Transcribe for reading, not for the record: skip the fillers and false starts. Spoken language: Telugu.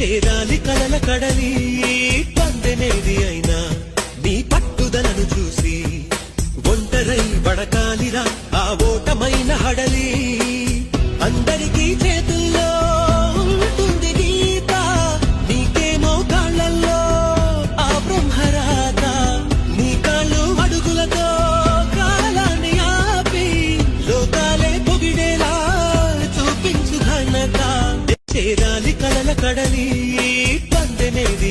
చేరాలి కలల కడలి పందెనేది అయినా నీ పట్టుదలను చూసి ఒంటరై వడకాలిరా ఆ ఓటమైన హడలి అందరికీ చేతుల్లో ఉంటుంది గీత నీకేమో కాళ్ళల్లో ఆ బ్రహ్మరాత నీ కాళ్ళు అడుగులతో కాలాన్ని ఆపి లోకాలే పొగిడేలా చూపించు ఘనత చేరాలి కలల కడలి పందెనేది